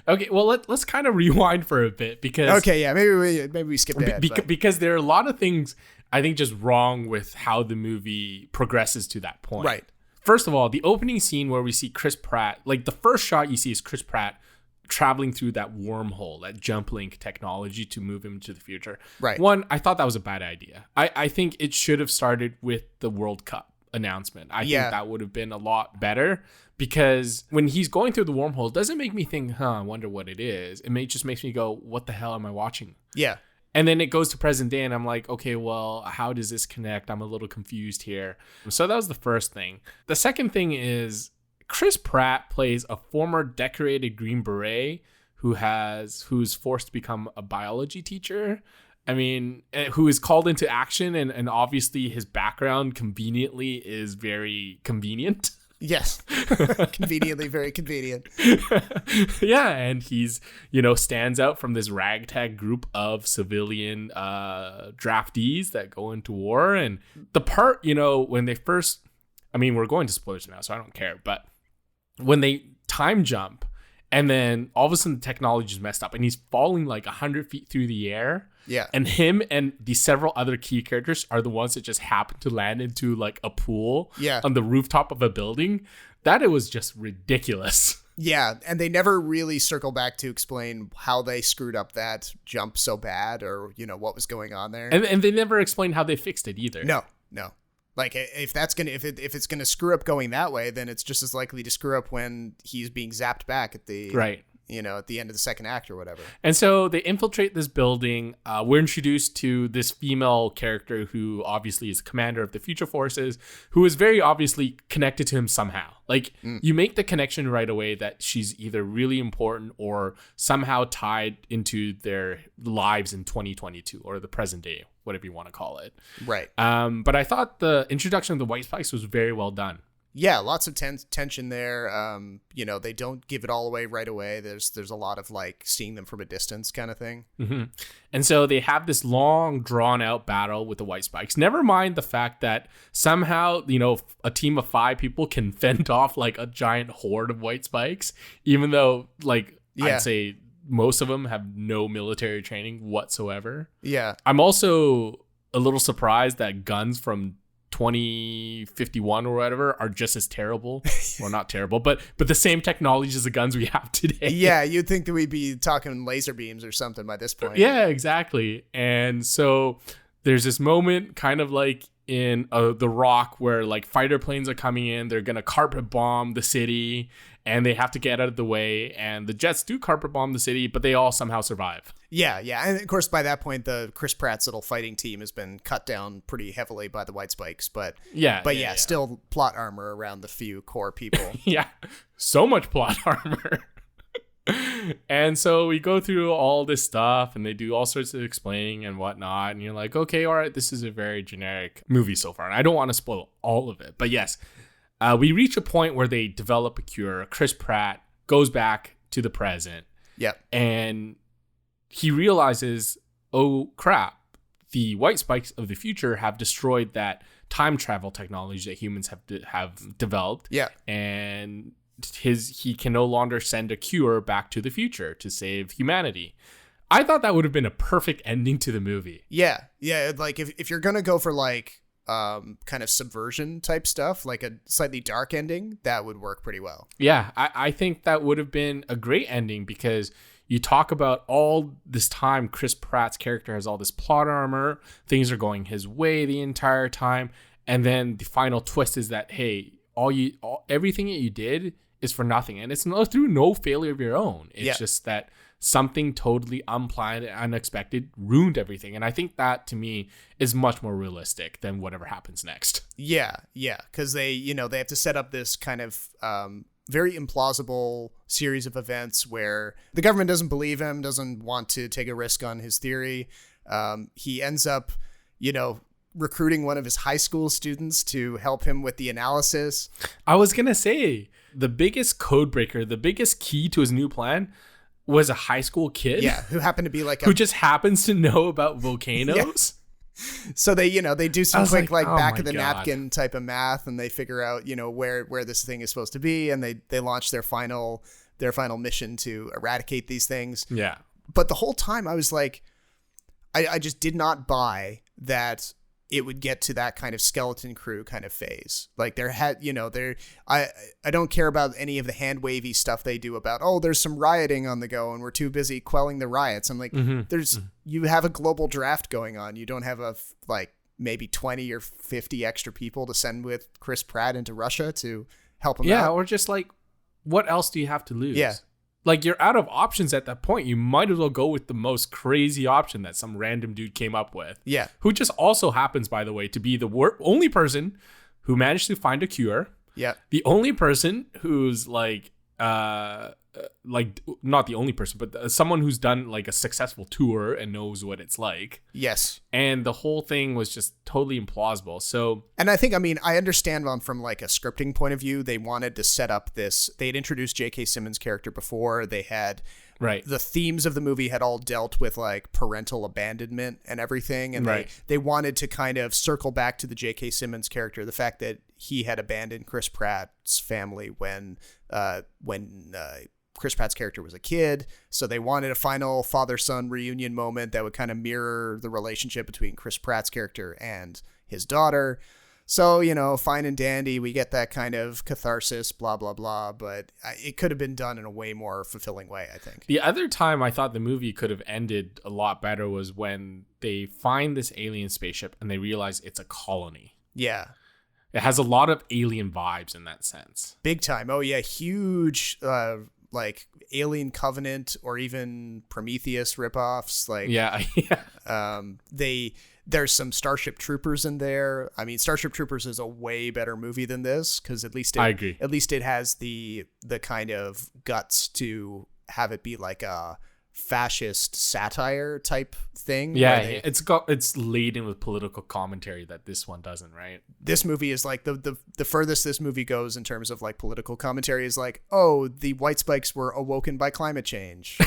Okay, well, let's kind of rewind for a bit because... Okay, yeah, maybe we skipped ahead. Because there are a lot of things, I think, just wrong with how the movie progresses to that point. Right. First of all, the opening scene where we see Chris Pratt, like the first shot you see is Chris Pratt traveling through that wormhole, that jump link technology to move him to the future. Right. One, I thought that was a bad idea. I think it should have started with the World Cup announcement. I think that would have been a lot better, because when he's going through the wormhole, it doesn't make me think, I wonder what it is. Just makes me go, what the hell am I watching? Yeah. And then it goes to present day, and I'm like, okay, well, how does this connect? I'm a little confused here. So that was the first thing. The second thing is Chris Pratt plays a former decorated Green Beret who's forced to become a biology teacher. I mean, who is called into action, and obviously his background conveniently is very convenient. Yes. Conveniently very convenient. Yeah, and he's, stands out from this ragtag group of civilian draftees that go into war. And the part, when they first, we're going to spoilers now, so I don't care, but when they time jump and then all of a sudden the technology is messed up and he's falling like 100 feet through the air. Yeah. And him and the several other key characters are the ones that just happen to land into like a pool on the rooftop of a building. It was just ridiculous. Yeah. And they never really circle back to explain how they screwed up that jump so bad, or, what was going on there. And they never explain how they fixed it either. No. Like if it's gonna screw up going that way, then it's just as likely to screw up when he's being zapped back at the right. At the end of the second act or whatever. And so they infiltrate this building. We're introduced to this female character who obviously is commander of the future forces, who is very obviously connected to him somehow. Like you make the connection right away that she's either really important or somehow tied into their lives in 2022 or the present day, whatever you want to call it. Right. But I thought the introduction of the White Spikes was very well done. Yeah, lots of tension there. They don't give it all away right away. There's a lot of like seeing them from a distance kind of thing. Mm-hmm. And so they have this long, drawn out battle with the White Spikes. Never mind the fact that somehow, a team of 5 people can fend off like a giant horde of White Spikes, even though I'd say most of them have no military training whatsoever. Yeah. I'm also a little surprised that guns from 2051 or whatever are just as terrible. Well, not terrible, but the same technology as the guns we have today. Yeah, you'd think that we'd be talking laser beams or something by this point. Yeah, exactly. And so there's this moment kind of like in The Rock where like fighter planes are coming in, they're gonna carpet bomb the city and they have to get out of the way, and the jets do carpet bomb the city, but they all somehow survive. Yeah, and of course by that point the Chris Pratt's little fighting team has been cut down pretty heavily by the White Spikes, but still plot armor around the few core people. Yeah, so much plot armor. And so we go through all this stuff and they do all sorts of explaining and whatnot, and you're like, okay, all right, this is a very generic movie so far, and I don't want to spoil all of it, but yes, we reach a point where they develop a cure. Chris Pratt goes back to the present. Yep. And he realizes, oh crap, the White Spikes of the future have destroyed that time travel technology that humans have developed. Yeah. And he can no longer send a cure back to the future to save humanity. I thought that would have been a perfect ending to the movie. Yeah. Like if you're gonna go for like kind of subversion type stuff, like a slightly dark ending, that would work pretty well. Yeah, I think that would have been a great ending, because you talk about all this time Chris Pratt's character has all this plot armor, things are going his way the entire time, and then the final twist is that, hey, everything that you did is for nothing, and it's through no failure of your own. It's just that something totally unplanned and unexpected ruined everything. And I think that to me is much more realistic than whatever happens next. Yeah. Because they have to set up this kind of very implausible series of events where the government doesn't believe him, doesn't want to take a risk on his theory. He ends up, recruiting one of his high school students to help him with the analysis. I was going to say, the biggest code breaker, the biggest key to his new plan was a high school kid. Yeah, who happened to be like who just happens to know about volcanoes. Yeah. So they do some quick like oh back of the napkin type of math, and they figure out, where this thing is supposed to be, and they launch their final mission to eradicate these things. Yeah. But the whole time I was like, I just did not buy that it would get to that kind of skeleton crew kind of phase. Like I don't care about any of the hand wavy stuff they do about, oh, there's some rioting on the go and we're too busy quelling the riots. I'm like, you have a global draft going on. You don't have maybe 20 or 50 extra people to send with Chris Pratt into Russia to help him out. Yeah. Or just like, what else do you have to lose? Yeah. Like, you're out of options at that point. You might as well go with the most crazy option that some random dude came up with. Yeah. Who just also happens, by the way, to be the only person who managed to find a cure. Yeah. The only person who's not the only person, but someone who's done like a successful tour and knows what it's like. Yes. And the whole thing was just totally implausible. So, and I think, I understand from like a scripting point of view, they wanted to set up this, they had introduced J.K. Simmons' character before. They had, the themes of the movie had all dealt with like parental abandonment and everything. And they wanted to kind of circle back to the J.K. Simmons character, the fact that he had abandoned Chris Pratt's family when Chris Pratt's character was a kid. So they wanted a final father-son reunion moment that would kind of mirror the relationship between Chris Pratt's character and his daughter. So, fine and dandy, we get that kind of catharsis, blah, blah, blah. But it could have been done in a way more fulfilling way, I think. The other time I thought the movie could have ended a lot better was when they find this alien spaceship and they realize it's a colony. Yeah. It has a lot of Alien vibes in that sense. Big time. Oh yeah, huge like Alien Covenant or even Prometheus ripoffs. Like yeah. There's some Starship Troopers in there. I mean, Starship Troopers is a way better movie than this because I agree. At least it has the kind of guts to have it be like a fascist satire type thing. Yeah, it's laden with political commentary that this one doesn't, right? This movie is like the furthest this movie goes in terms of like political commentary is like, oh, the white spikes were awoken by climate change.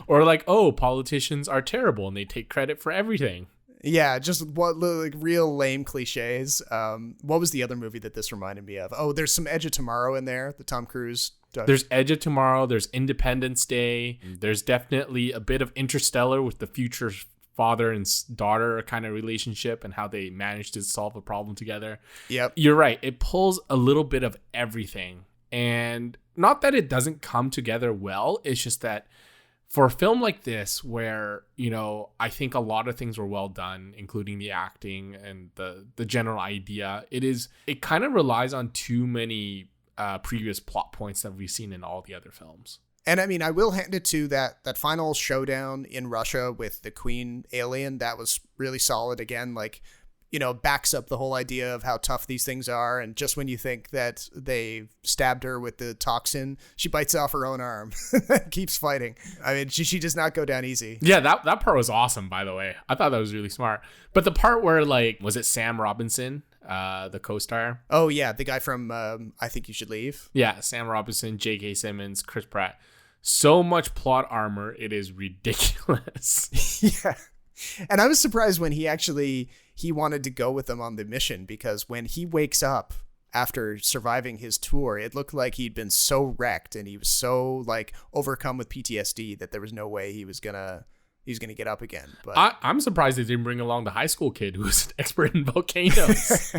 Or like, oh, politicians are terrible and they take credit for everything. Yeah, just like real lame cliches. What was the other movie that this reminded me of? Oh, there's some Edge of Tomorrow in there, the Tom Cruise. There's Edge of Tomorrow. There's Independence Day. There's definitely a bit of Interstellar with the future father and daughter kind of relationship and how they manage to solve a problem together. Yep. You're right. It pulls a little bit of everything. And not that it doesn't come together well. It's just that for a film like this, where, you know, I think a lot of things were well done, including the acting and the general idea, it kind of relies on too many previous plot points that we've seen in all the other films. And I mean, I will hand it to that final showdown in Russia with the Queen alien. That was really solid. Again, like, you know, backs up the whole idea of how tough these things are. And just when you think that they stabbed her with the toxin, she bites off her own arm and keeps fighting. I mean, she does not go down easy. Yeah, that part was awesome, by the way. I thought that was really smart. But the part where, like, was it Sam Robinson, the co-star? Oh, yeah, the guy from I Think You Should Leave. Yeah, Sam Robinson, J.K. Simmons, Chris Pratt. So much plot armor, it is ridiculous. Yeah. And I was surprised when he wanted to go with them on the mission, because when he wakes up after surviving his tour, it looked like he'd been so wrecked and he was so like overcome with PTSD that there was no way he was gonna get up again. But I'm surprised they didn't bring along the high school kid who was an expert in volcanoes.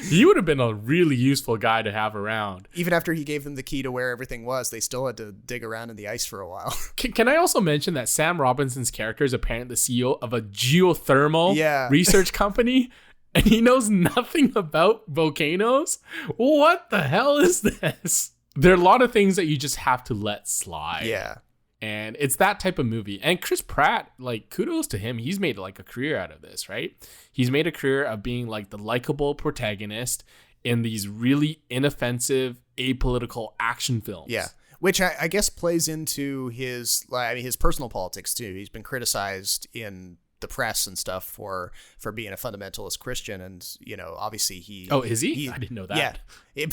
He would have been a really useful guy to have around. Even after he gave them the key to where everything was, they still had to dig around in the ice for a while. Can I also mention that Sam Robinson's character is apparently the CEO of a geothermal research company, and he knows nothing about volcanoes? What the hell is this? There are a lot of things that you just have to let slide. Yeah. And it's that type of movie. And Chris Pratt, like, kudos to him. He's made like a career out of this, right? He's made a career of being like the likable protagonist in these really inoffensive, apolitical action films. Yeah. Which I guess plays into his personal politics too. He's been criticized in the press and stuff for being a fundamentalist Christian, and you know, obviously he. Oh, is he? I didn't know that. Yeah,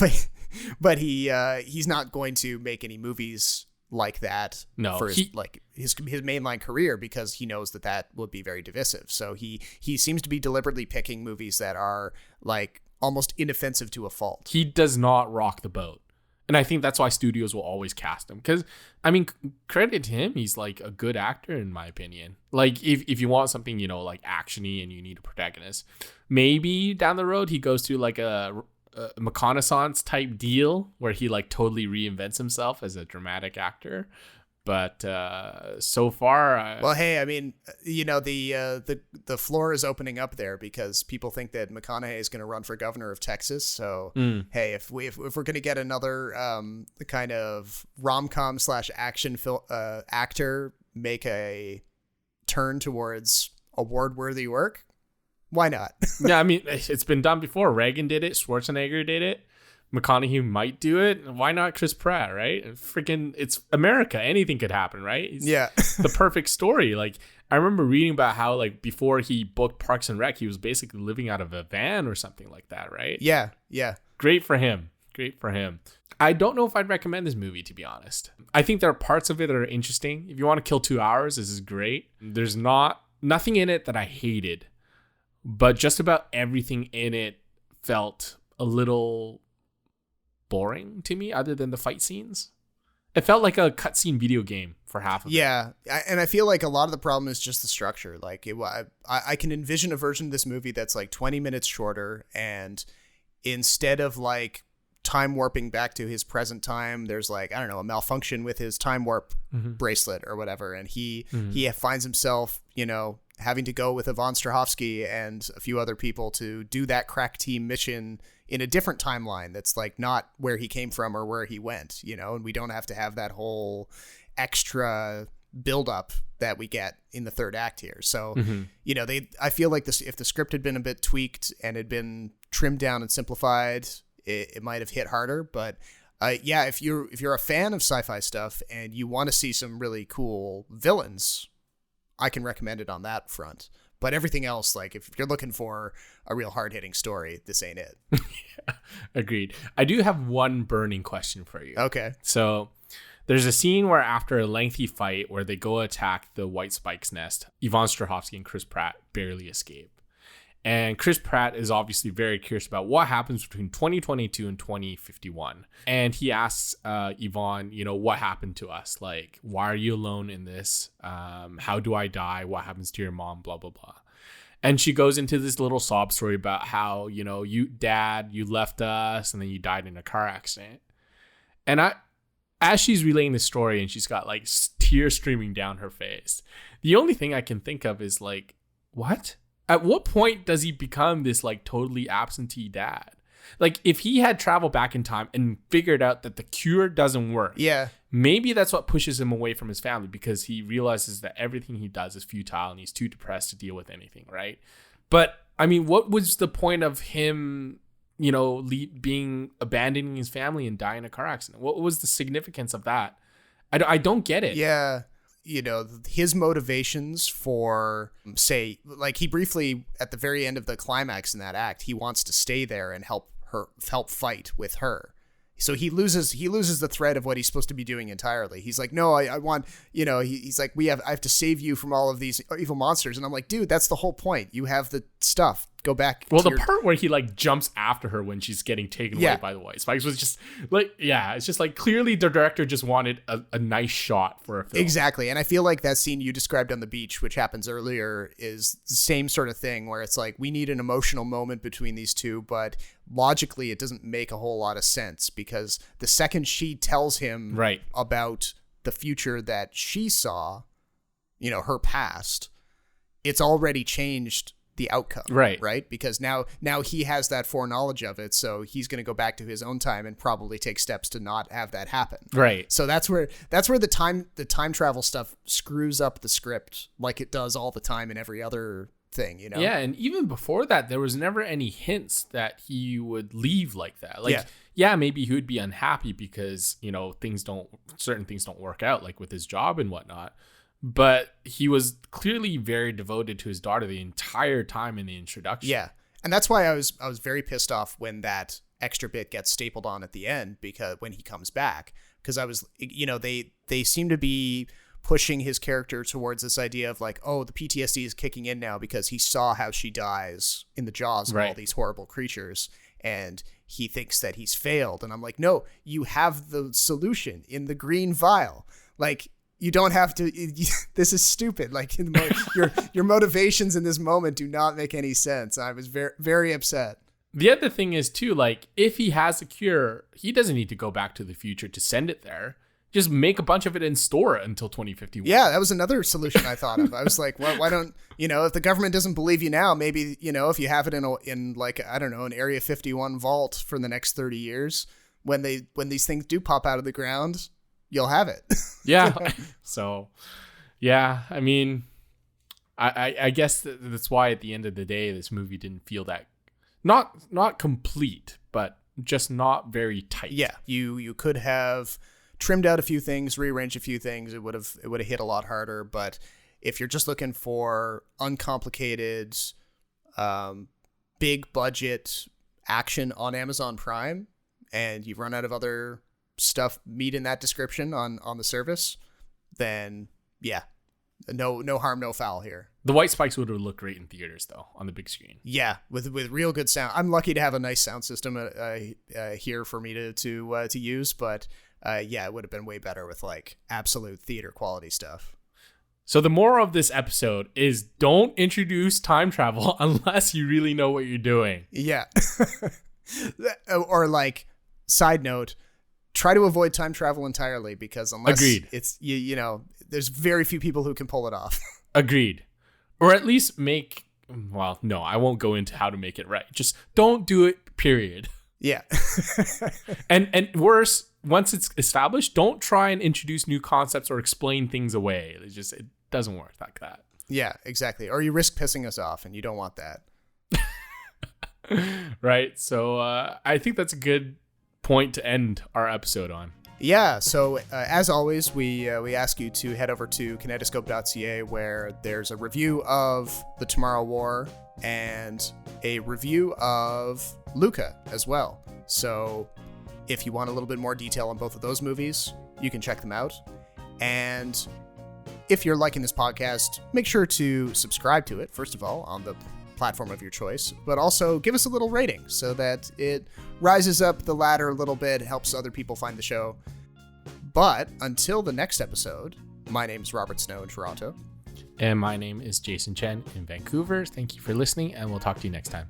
but he's not going to make any movies like that for his mainline career, because he knows that would be very divisive. So he seems to be deliberately picking movies that are like almost inoffensive to a fault. He does not rock the boat. And I think that's why studios will always cast him. Because, I mean, credit to him, he's like a good actor in my opinion. Like if you want something, you know, like actiony and you need a protagonist, maybe down the road he goes through like a reconnaissance type deal where he like totally reinvents himself as a dramatic actor. But so far, well, hey, I mean, you know, the floor is opening up there because people think that McConaughey is going to run for governor of Texas. So hey, if we're going to get another kind of rom-com / action actor make a turn towards award-worthy work, why not? Yeah, I mean, it's been done before. Reagan did it. Schwarzenegger did it. McConaughey might do it. Why not Chris Pratt, right? Freaking, it's America. Anything could happen, right? Yeah. The perfect story. Like, I remember reading about how, like, before he booked Parks and Rec, he was basically living out of a van or something like that, right? Yeah. Great for him. I don't know if I'd recommend this movie, to be honest. I think there are parts of it that are interesting. If you want to kill 2 hours, this is great. There's nothing in it that I hated, but just about everything in it felt a little boring to me, other than the fight scenes. It felt like a cutscene video game for half of it. Yeah, and I feel like a lot of the problem is just the structure. Like, I can envision a version of this movie that's like 20 minutes shorter, and instead of like time warping back to his present time. There's like, I don't know, a malfunction with his time warp bracelet or whatever. And he finds himself, you know, having to go with Yvonne Strahovski and a few other people to do that crack team mission in a different timeline that's like not where he came from or where he went, you know, and we don't have to have that whole extra buildup that we get in the third act here. So, you know, I feel like if the script had been a bit tweaked and had been trimmed down and simplified, it might have hit harder. But yeah, if you're a fan of sci-fi stuff and you want to see some really cool villains, I can recommend it on that front. But everything else, like if you're looking for a real hard-hitting story, this ain't it. Yeah, agreed. I do have one burning question for you. Okay. So there's a scene where after a lengthy fight where they go attack the White Spike's nest, Yvonne Strahovski and Chris Pratt barely escape. And Chris Pratt is obviously very curious about what happens between 2022 and 2051. And he asks Yvonne, you know, what happened to us? Like, why are you alone in this? How do I die? What happens to your mom? Blah, blah, blah. And she goes into this little sob story about how, you know, you left us and then you died in a car accident. And as she's relaying the story and she's got like tears streaming down her face, the only thing I can think of is like, what? At what point does he become this like totally absentee dad? Like if he had traveled back in time and figured out that the cure doesn't work, yeah, maybe that's what pushes him away from his family, because he realizes that everything he does is futile and he's too depressed to deal with anything, right? But I mean, what was the point of him, you know, abandoning his family and dying in a car accident? What was the significance of that? I don't get it. Yeah. You know, his motivations for, say, like he briefly at the very end of the climax in that act, he wants to stay there and help fight with her. So he loses the thread of what he's supposed to be doing entirely. He's like, no, I want, you know, he's like, I have to save you from all of these evil monsters. And I'm like, dude, that's the whole point. You have the stuff. Go back. Well, the part where he like jumps after her when she's getting taken away by the White Spikes was just like, yeah, it's just like clearly the director just wanted a nice shot for a film. Exactly. And I feel like that scene you described on the beach, which happens earlier, is the same sort of thing where it's like, we need an emotional moment between these two, but logically it doesn't make a whole lot of sense, because the second she tells him about the future that she saw, you know, her past, it's already changed the outcome, right? Because now he has that foreknowledge of it, so he's going to go back to his own time and probably take steps to not have that happen, right? So that's where the time travel stuff screws up the script, like it does all the time in every other thing, you know? Yeah, and even before that, there was never any hints that he would leave like that. Like, yeah, maybe he would be unhappy because, you know, certain things don't work out, like with his job and whatnot. But he was clearly very devoted to his daughter the entire time in the introduction. Yeah. And that's why I was very pissed off when that extra bit gets stapled on at the end, because when he comes back, because I was, you know, they seem to be pushing his character towards this idea of like, oh, the PTSD is kicking in now because he saw how she dies in the jaws of all these horrible creatures, and he thinks that he's failed. And I'm like, no, you have the solution in the green vial. Like, you don't have to. This is stupid. Like your motivations in this moment do not make any sense. I was very, very upset. The other thing is too, like if he has a cure, he doesn't need to go back to the future to send it there. Just make a bunch of it and store it until 2051. Yeah, that was another solution I thought of. I was like, well, why don't, you know, if the government doesn't believe you now, maybe, you know, if you have it in like, I don't know, an Area 51 vault for the next 30 years, when these things do pop out of the ground, you'll have it. Yeah. So, yeah, I mean, I guess that's why at the end of the day, this movie didn't feel that not complete, but just not very tight. Yeah, you could have trimmed out a few things, rearranged a few things. It would have hit a lot harder. But if you're just looking for uncomplicated, big budget action on Amazon Prime, and you've run out of other stuff meeting that description on the service, then yeah, no harm, no foul here. The White Spikes would have looked great in theaters though, on the big screen. Yeah, with real good sound. I'm lucky to have a nice sound system here for me to use, but yeah, it would have been way better with like absolute theater quality stuff. So the moral of this episode is don't introduce time travel unless you really know what you're doing. Yeah. Or like, side note, try to avoid time travel entirely, because unless Agreed. it's, you know, there's very few people who can pull it off. Agreed. Or at least make, well, no, I won't go into how to make it right. Just don't do it, period. Yeah. And worse, once it's established, don't try and introduce new concepts or explain things away. It doesn't work like that. Yeah, exactly. Or you risk pissing us off, and you don't want that. Right. So I think that's a good point to end our episode on. Yeah, so as always, we ask you to head over to kinetoscope.ca, where there's a review of The Tomorrow War and a review of Luca as well. So if you want a little bit more detail on both of those movies, you can check them out. And if you're liking this podcast, make sure to subscribe to it, first of all, on the platform of your choice, but also give us a little rating so that it rises up the ladder a little bit, helps other people find the show. But until the next episode, my name is Robert Snow in Toronto. And my name is Jason Chen in Vancouver. Thank you for listening, and we'll talk to you next time.